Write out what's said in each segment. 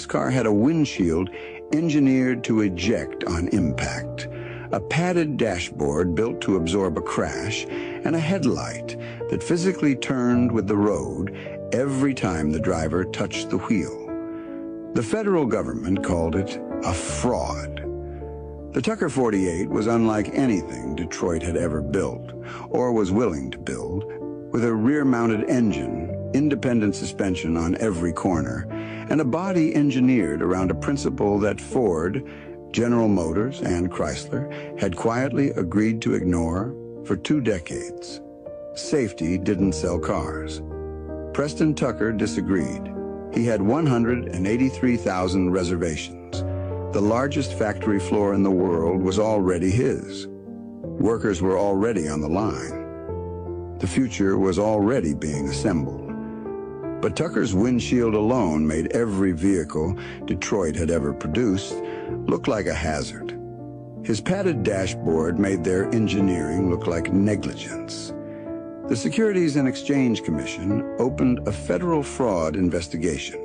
car had a windshield engineered to eject on impact, a padded dashboard built to absorb a crash, and a headlight that physically turned with the road every time the driver touched the wheel. The federal government called it a fraud. The Tucker 48 was unlike anything Detroit had ever built, or was willing to build, with a rear-mounted engine, independent suspension on every corner, and a body engineered around a principle that Ford, General Motors, and Chrysler had quietly agreed to ignore for 2 decades. Safety didn't sell cars. Preston Tucker disagreed. He had 183,000 reservations. The largest factory floor in the world was already his. Workers were already on the line. The future was already being assembled. But Tucker's windshield alone made every vehicle Detroit had ever produced look like a hazard. His padded dashboard made their engineering look like negligence. The Securities and Exchange Commission opened a federal fraud investigation.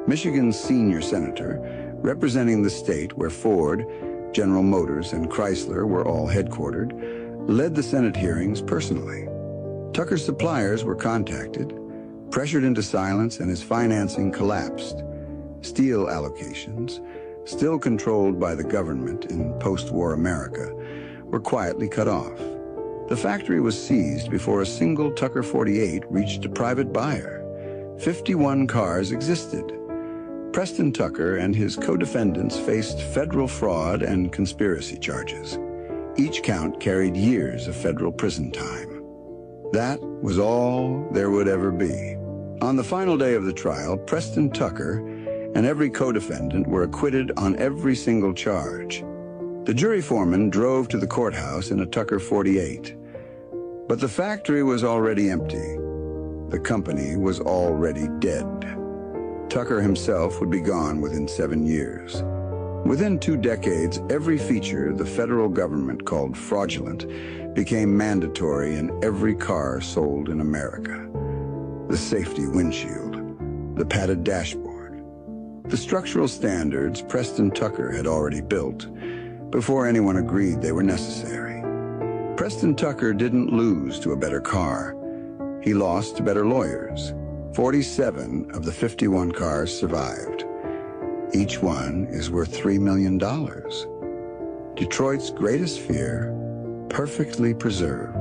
Michigan's senior senator, representing the state where Ford, General Motors, and Chrysler were all headquartered, led the Senate hearings personally. Tucker's suppliers were contacted, pressured into silence, and his financing collapsed. Steel allocations, still controlled by the government in post-war America, were quietly cut off. The factory was seized before a single Tucker 48 reached a private buyer. 51 cars existed. Preston Tucker and his co-defendants faced federal fraud and conspiracy charges. Each count carried years of federal prison time. That was all there would ever be. On the final day of the trial, Preston Tucker and every co-defendant were acquitted on every single charge. The jury foreman drove to the courthouse in a Tucker 48. But the factory was already empty. The company was already dead. Tucker himself would be gone within 7 years. Within 2 decades, every feature the federal government called fraudulent became mandatory in every car sold in America. The safety windshield, the padded dashboard, the structural standards Preston Tucker had already built before anyone agreed they were necessary. Preston Tucker didn't lose to a better car. He lost to better lawyers. 47 of the 51 cars survived. Each one is worth $3 million. Detroit's greatest fear, perfectly preserved.